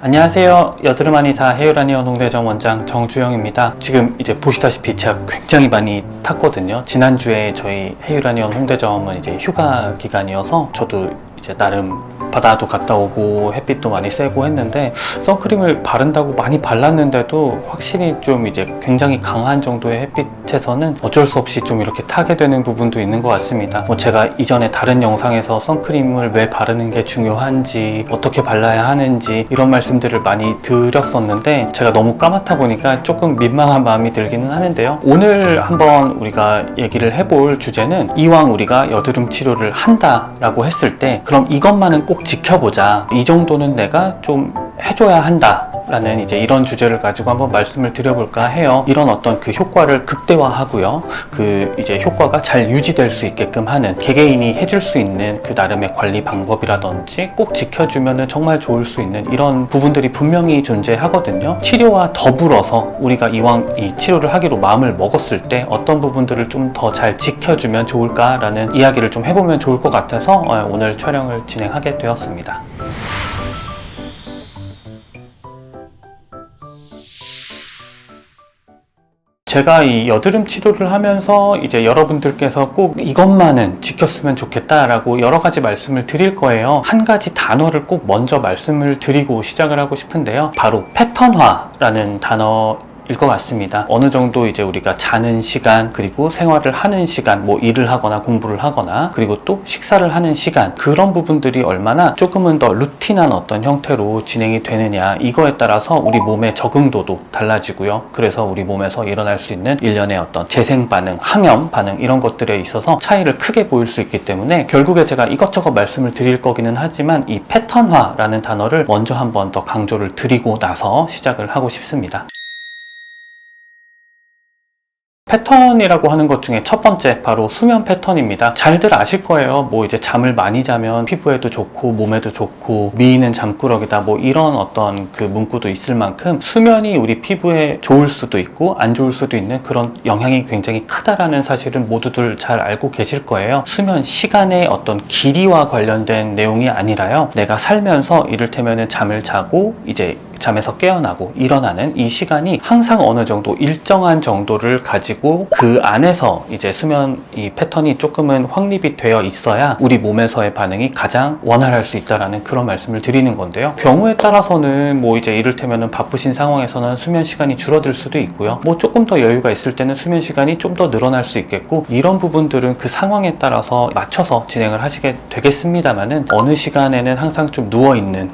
안녕하세요. 여드름 한의사 헤어라니언 홍대점 원장 정주영입니다. 지금 이제 보시다시피 제가 굉장히 많이 탔거든요. 지난주에 저희 헤어라니언 홍대점은 이제 휴가 기간이어서 저도 이제 나름 바다도 갔다 오고 햇빛도 많이 쐬고 했는데 선크림을 바른다고 많이 발랐는데도 확실히 좀 이제 굉장히 강한 정도의 햇빛에서는 어쩔 수 없이 좀 이렇게 타게 되는 부분도 있는 것 같습니다. 제가 이전에 다른 영상에서 선크림을 왜 바르는 게 중요한지 어떻게 발라야 하는지 이런 말씀들을 많이 드렸었는데 제가 너무 까맣다 보니까 조금 민망한 마음이 들기는 하는데요. 오늘 한번 우리가 얘기를 해볼 주제는 이왕 우리가 여드름 치료를 한다라고 했을 때 그럼 이것만은 꼭 지켜보자. 이 정도는 내가 좀 해줘야 한다. 라는 이제 이런 주제를 가지고 한번 말씀을 드려볼까 해요. 이런 어떤 그 효과를 극대화하고요. 그 이제 효과가 잘 유지될 수 있게끔 하는 개개인이 해줄 수 있는 그 나름의 관리 방법이라든지 꼭 지켜주면은 정말 좋을 수 있는 이런 부분들이 분명히 존재하거든요. 치료와 더불어서 우리가 이왕 이 치료를 하기로 마음을 먹었을 때 어떤 부분들을 좀 더 잘 지켜주면 좋을까라는 이야기를 좀 해보면 좋을 것 같아서 오늘 촬영을 진행하게 되었습니다. 제가 이 여드름 치료를 하면서 이제 여러분들께서 꼭 이것만은 지켰으면 좋겠다라고 여러 가지 말씀을 드릴 거예요. 한 가지 단어를 꼭 먼저 말씀을 드리고 시작을 하고 싶은데요. 바로 패턴화라는 단어 일 것 같습니다. 어느 정도 이제 우리가 자는 시간, 그리고 생활을 하는 시간, 뭐 일을 하거나 공부를 하거나, 그리고 또 식사를 하는 시간, 그런 부분들이 얼마나 조금은 더 루틴한 어떤 형태로 진행이 되느냐, 이거에 따라서 우리 몸의 적응도도 달라지고요. 그래서 우리 몸에서 일어날 수 있는 일련의 어떤 재생 반응, 항염 반응, 이런 것들에 있어서 차이를 크게 보일 수 있기 때문에 결국에 제가 이것저것 말씀을 드릴 거기는 하지만 이 패턴화라는 단어를 먼저 한번 더 강조를 드리고 나서 시작을 하고 싶습니다. 패턴이라고 하는 것 중에 첫 번째 바로 수면 패턴입니다. 잘들 아실 거예요. 뭐 이제 잠을 많이 자면 피부에도 좋고 몸에도 좋고 미인은 잠꾸러기다, 뭐 이런 어떤 그 문구도 있을 만큼 수면이 우리 피부에 좋을 수도 있고 안 좋을 수도 있는 그런 영향이 굉장히 크다라는 사실은 모두들 잘 알고 계실 거예요. 수면 시간의 어떤 길이와 관련된 내용이 아니라요, 내가 살면서 이를테면은 잠을 자고 이제 잠에서 깨어나고 일어나는 이 시간이 항상 어느 정도 일정한 정도를 가지고 그 안에서 이제 수면 이 패턴이 조금은 확립이 되어 있어야 우리 몸에서의 반응이 가장 원활할 수 있다라는 그런 말씀을 드리는 건데요. 경우에 따라서는 뭐 이제 이를테면은 바쁘신 상황에서는 수면 시간이 줄어들 수도 있고요. 뭐 조금 더 여유가 있을 때는 수면 시간이 좀 더 늘어날 수 있겠고, 이런 부분들은 그 상황에 따라서 맞춰서 진행을 하시게 되겠습니다만은 어느 시간에는 항상 좀 누워있는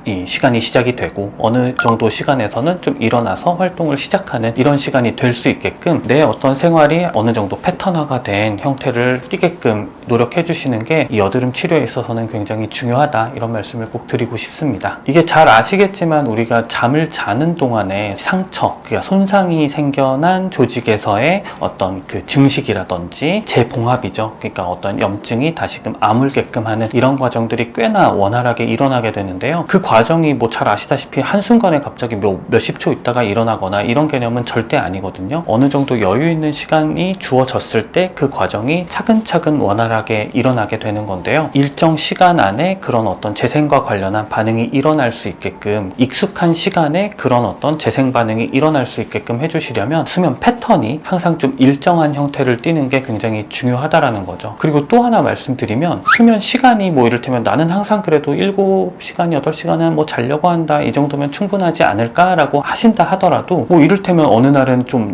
이 시간이 시작이 되고 어느 정도 시간에서는 좀 일어나서 활동을 시작하는 이런 시간이 될 수 있게끔 내 어떤 생활이 어느 정도 패턴화가 된 형태를 띠게끔 노력해 주시는 게 이 여드름 치료에 있어서는 굉장히 중요하다, 이런 말씀을 꼭 드리고 싶습니다. 이게 잘 아시겠지만 우리가 잠을 자는 동안에 상처, 그러니까 손상이 생겨난 조직에서의 어떤 그 증식이라든지 재봉합이죠. 그러니까 어떤 염증이 다시금 아물게끔 하는 이런 과정들이 꽤나 원활하게 일어나게 되는데요. 그 과정이 뭐 잘 아시다시피 한순간에 갑자기 몇십 초 있다가 일어나거나 이런 개념은 절대 아니거든요. 어느 정도 여유 있는 시간이 주어졌을 때 그 과정이 차근차근 원활하게 일어나게 되는 건데요. 일정 시간 안에 그런 어떤 재생과 관련한 반응이 일어날 수 있게끔, 익숙한 시간에 그런 어떤 재생 반응이 일어날 수 있게끔 해주시려면 수면 패턴이 항상 좀 일정한 형태를 띠는 게 굉장히 중요하다라는 거죠. 그리고 또 하나 말씀드리면 수면 시간이 뭐 이를테면 나는 항상 그래도 7시간, 8시간은 뭐 자려고 한다, 이 정도면 충분하지 않을까라고 하신다 하더라도 뭐 이를테면 어느 날은 좀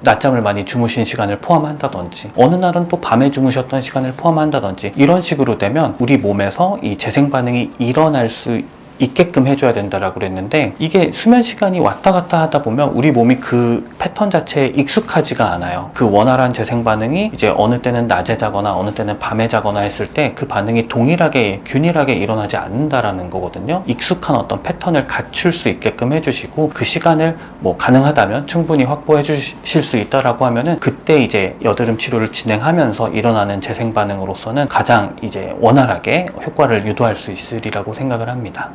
낮잠을 많이 주무신 시간을 포함한다든지 어느 날은 또 밤에 주무셨던 시간을 포함한다든지 이런 식으로 되면 우리 몸에서 이 재생 반응이 일어날 수 있게끔 해줘야 된다라고 그랬는데, 이게 수면 시간이 왔다 갔다 하다 보면 우리 몸이 그 패턴 자체에 익숙하지가 않아요. 그 원활한 재생 반응이 이제 어느 때는 낮에 자거나 어느 때는 밤에 자거나 했을 때 그 반응이 동일하게 균일하게 일어나지 않는다라는 거거든요. 익숙한 어떤 패턴을 갖출 수 있게끔 해주시고 그 시간을 뭐 가능하다면 충분히 확보해 주실 수 있다라고 하면은 그때 이제 여드름 치료를 진행하면서 일어나는 재생 반응으로서는 가장 이제 원활하게 효과를 유도할 수 있으리라고 생각을 합니다.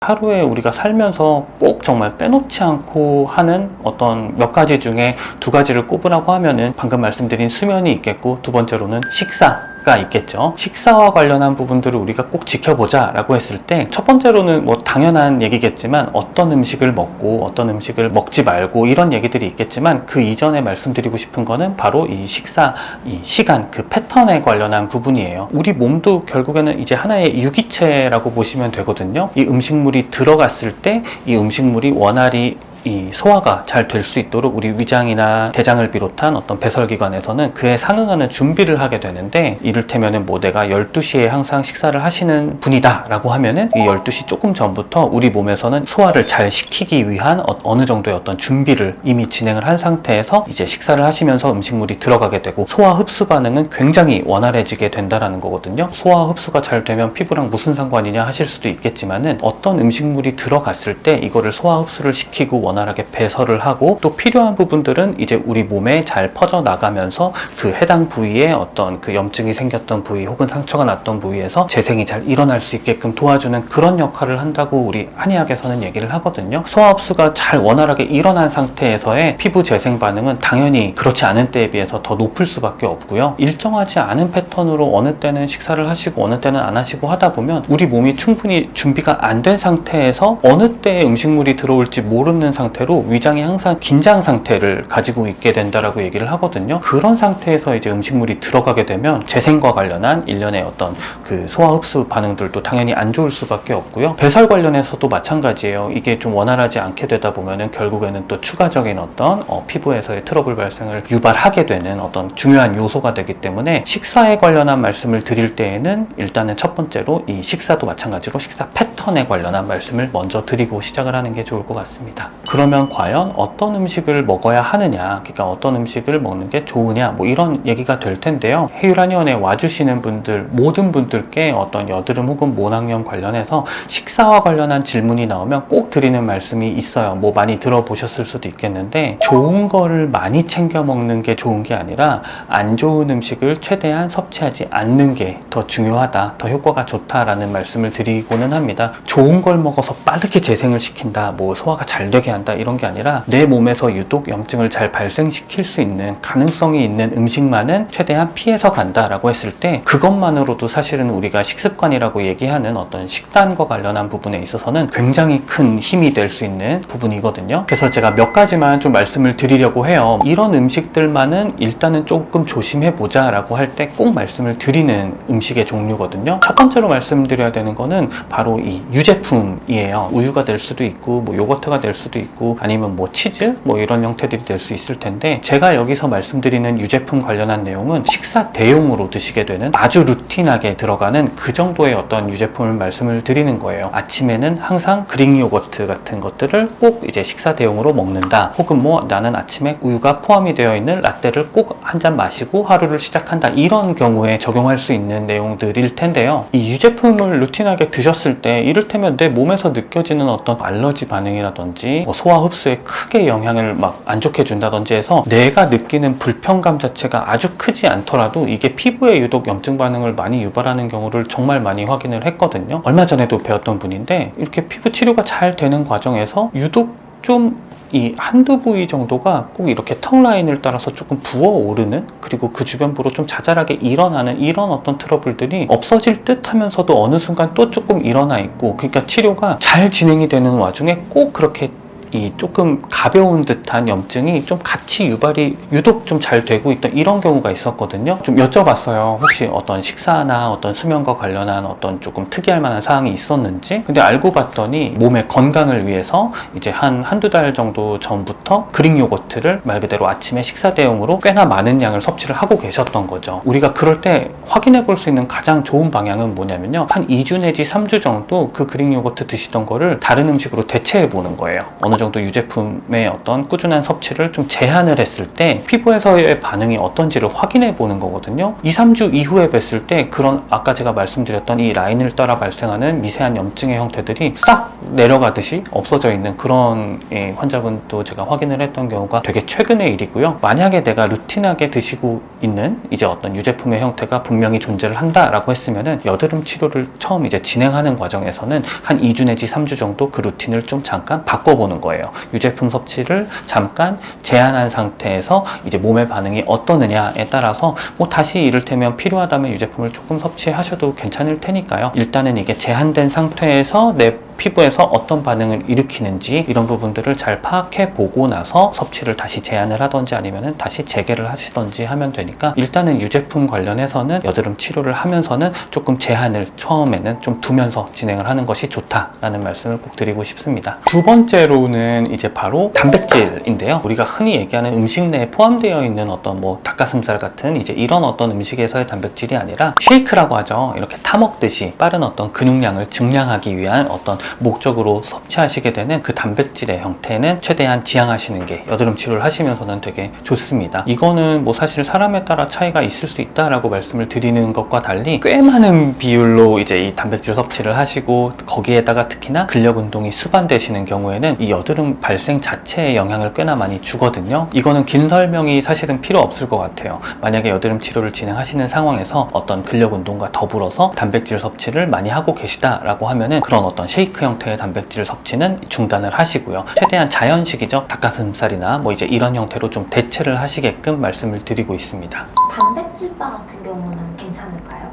하루에 우리가 살면서 꼭 정말 빼놓지 않고 하는 어떤 몇 가지 중에 두 가지를 꼽으라고 하면은 방금 말씀드린 수면이 있겠고, 두 번째로는 식사, 얘기가 있겠죠. 식사와 관련한 부분들을 우리가 꼭 지켜보자 라고 했을 때 첫 번째로는 뭐 당연한 얘기겠지만 어떤 음식을 먹고 어떤 음식을 먹지 말고 이런 얘기들이 있겠지만 그 이전에 말씀드리고 싶은 거는 바로 이 식사, 이 시간, 그 패턴에 관련한 부분이에요. 우리 몸도 결국에는 이제 하나의 유기체라고 보시면 되거든요. 이 음식물이 들어갔을 때 이 음식물이 원활히 이 소화가 잘 될 수 있도록 우리 위장이나 대장을 비롯한 어떤 배설기관에서는 그에 상응하는 준비를 하게 되는데, 이를테면은 뭐 내가 12시에 항상 식사를 하시는 분이다 라고 하면은 이 12시 조금 전부터 우리 몸에서는 소화를 잘 시키기 위한 어느 정도의 어떤 준비를 이미 진행을 한 상태에서 이제 식사를 하시면서 음식물이 들어가게 되고 소화 흡수 반응은 굉장히 원활해지게 된다라는 거거든요. 소화 흡수가 잘 되면 피부랑 무슨 상관이냐 하실 수도 있겠지만은 어떤 음식물이 들어갔을 때 이거를 소화 흡수를 시키고 원활하게 배설을 하고 또 필요한 부분들은 이제 우리 몸에 잘 퍼져 나가면서 그 해당 부위에 어떤 그 염증이 생겼던 부위 혹은 상처가 났던 부위에서 재생이 잘 일어날 수 있게끔 도와주는 그런 역할을 한다고 우리 한의학에서는 얘기를 하거든요. 소화 흡수가 잘 원활하게 일어난 상태에서의 피부 재생 반응은 당연히 그렇지 않은 때에 비해서 더 높을 수밖에 없고요. 일정하지 않은 패턴으로 어느 때는 식사를 하시고 어느 때는 안 하시고 하다 보면 우리 몸이 충분히 준비가 안 된 상태에서 어느 때에 음식물이 들어올지 모르는 상태로 위장이 항상 긴장 상태를 가지고 있게 된다라고 얘기를 하거든요. 그런 상태에서 이제 음식물이 들어가게 되면 재생과 관련한 일련의 어떤 그 소화 흡수 반응들도 당연히 안 좋을 수밖에 없고요. 배설 관련해서도 마찬가지예요. 이게 좀 원활하지 않게 되다 보면은 결국에는 또 추가적인 어떤 피부에서의 트러블 발생을 유발하게 되는 어떤 중요한 요소가 되기 때문에 식사에 관련한 말씀을 드릴 때에는 일단은 첫 번째로 이 식사도 마찬가지로 식사 패턴에 관련한 말씀을 먼저 드리고 시작을 하는 게 좋을 것 같습니다. 그러면 과연 어떤 음식을 먹어야 하느냐, 그러니까 어떤 음식을 먹는 게 좋으냐, 뭐 이런 얘기가 될 텐데요. 해율한의원에 와주시는 분들 모든 분들께 어떤 여드름 혹은 모낭염 관련해서 식사와 관련한 질문이 나오면 꼭 드리는 말씀이 있어요. 뭐 많이 들어보셨을 수도 있겠는데, 좋은 거를 많이 챙겨 먹는 게 좋은 게 아니라 안 좋은 음식을 최대한 섭취하지 않는 게 더 중요하다, 더 효과가 좋다라는 말씀을 드리고는 합니다. 좋은 걸 먹어서 빠르게 재생을 시킨다, 뭐 소화가 잘 되게 한다 이런 게 아니라 내 몸에서 유독 염증을 잘 발생시킬 수 있는 가능성이 있는 음식만은 최대한 피해서 간다라고 했을 때 그것만으로도 사실은 우리가 식습관이라고 얘기하는 어떤 식단과 관련한 부분에 있어서는 굉장히 큰 힘이 될 수 있는 부분이거든요. 그래서 제가 몇 가지만 좀 말씀을 드리려고 해요. 이런 음식들만은 일단은 조금 조심해 보자 라고 할 때 꼭 말씀을 드리는 음식의 종류거든요. 첫 번째로 말씀드려야 되는 거는 바로 이 유제품이에요. 우유가 될 수도 있고 뭐 요거트가 될 수도 있고 아니면 뭐 치즈 뭐 이런 형태들이 될 수 있을 텐데, 제가 여기서 말씀드리는 유제품 관련한 내용은 식사 대용으로 드시게 되는 아주 루틴하게 들어가는 그 정도의 어떤 유제품을 말씀을 드리는 거예요. 아침에는 항상 그릭 요거트 같은 것들을 꼭 이제 식사 대용으로 먹는다, 혹은 뭐 나는 아침에 우유가 포함이 되어 있는 라떼를 꼭 한 잔 마시고 하루를 시작한다, 이런 경우에 적용할 수 있는 내용들일 텐데요. 이 유제품을 루틴하게 드셨을 때 이를테면 내 몸에서 느껴지는 어떤 알러지 반응이라든지 뭐 소화 흡수에 크게 영향을 막 안 좋게 준다든지 해서 내가 느끼는 불편감 자체가 아주 크지 않더라도 이게 피부에 유독 염증 반응을 많이 유발하는 경우를 정말 많이 확인을 했거든요. 얼마 전에도 배웠던 분인데, 이렇게 피부 치료가 잘 되는 과정에서 유독 좀 이 한두 부위 정도가 꼭 이렇게 턱 라인을 따라서 조금 부어오르는, 그리고 그 주변부로 좀 자잘하게 일어나는 이런 어떤 트러블들이 없어질 듯 하면서도 어느 순간 또 조금 일어나 있고, 그러니까 치료가 잘 진행이 되는 와중에 꼭 그렇게 이 조금 가벼운 듯한 염증이 좀 같이 유발이 유독 좀 잘 되고 있던 이런 경우가 있었거든요. 좀 여쭤봤어요. 혹시 어떤 식사나 어떤 수면과 관련한 어떤 조금 특이할 만한 사항이 있었는지. 근데 알고 봤더니 몸의 건강을 위해서 이제 한두 달 정도 전부터 그릭 요거트를 말 그대로 아침에 식사 대용으로 꽤나 많은 양을 섭취를 하고 계셨던 거죠. 우리가 그럴 때 확인해 볼 수 있는 가장 좋은 방향은 뭐냐면요, 한 2주 내지 3주 정도 그 그릭 요거트 드시던 거를 다른 음식으로 대체해 보는 거예요. 어느 정도 유제품의 어떤 꾸준한 섭취를 좀 제한을 했을 때 피부에서의 반응이 어떤지를 확인해 보는 거거든요. 2, 3주 이후에 뵀을 때 그런 아까 제가 말씀드렸던 이 라인을 따라 발생하는 미세한 염증의 형태들이 싹 내려가듯이 없어져 있는 그런 환자분도 제가 확인을 했던 경우가 되게 최근의 일이고요. 만약에 내가 루틴하게 드시고 있는 이제 어떤 유제품의 형태가 분명히 존재를 한다라고 했으면은 여드름 치료를 처음 이제 진행하는 과정에서는 한 2주 내지 3주 정도 그 루틴을 좀 잠깐 바꿔보는 거예요. 거예요. 유제품 섭취를 잠깐 제한한 상태에서 이제 몸의 반응이 어떠느냐에 따라서 뭐 다시 이를테면 필요하다면 유제품을 조금 섭취하셔도 괜찮을 테니까요. 일단은 이게 제한된 상태에서 내 피부에서 어떤 반응을 일으키는지 이런 부분들을 잘 파악해 보고 나서 섭취를 다시 제한을 하던지 아니면 다시 재개를 하시던지 하면 되니까, 일단은 유제품 관련해서는 여드름 치료를 하면서는 조금 제한을 처음에는 좀 두면서 진행을 하는 것이 좋다라는 말씀을 꼭 드리고 싶습니다. 두 번째로는 이제 바로 단백질인데요. 우리가 흔히 얘기하는 음식 내에 포함되어 있는 어떤 뭐 닭가슴살 같은 이제 이런 어떤 음식에서의 단백질이 아니라 쉐이크라고 하죠. 이렇게 타먹듯이 빠른 어떤 근육량을 증량하기 위한 어떤 목적으로 섭취하시게 되는 그 단백질의 형태는 최대한 지양하시는 게 여드름 치료를 하시면서는 되게 좋습니다. 이거는 뭐 사실 사람에 따라 차이가 있을 수 있다라고 말씀을 드리는 것과 달리 꽤 많은 비율로 이제 이 단백질 섭취를 하시고, 거기에다가 특히나 근력 운동이 수반되시는 경우에는 이 여드름 발생 자체에 영향을 꽤나 많이 주거든요. 이거는 긴 설명이 사실은 필요 없을 것 같아요. 만약에 여드름 치료를 진행하시는 상황에서 어떤 근력 운동과 더불어서 단백질 섭취를 많이 하고 계시다라고 하면은 그런 어떤 쉐이크 형태의 단백질 섭취는 중단을 하시고요. 최대한 자연식이죠. 닭가슴살이나 뭐 이제 이런 형태로 좀 대체를 하시게끔 말씀을 드리고 있습니다. 단백질바 같은 경우는 괜찮을까요?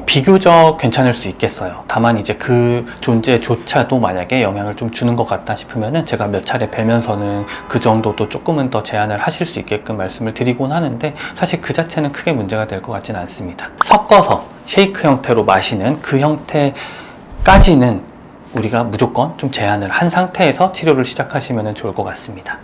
비교적 괜찮을 수 있겠어요. 다만 이제 그 존재조차도 만약에 영향을 좀 주는 것 같다 싶으면은 제가 몇 차례 뵈면서는 그 정도도 조금은 더 제한을 하실 수 있게끔 말씀을 드리곤 하는데, 사실 그 자체는 크게 문제가 될 것 같지는 않습니다. 섞어서 쉐이크 형태로 마시는 그 형태까지는 우리가 무조건 좀 제한을 한 상태에서 치료를 시작하시면 좋을 것 같습니다.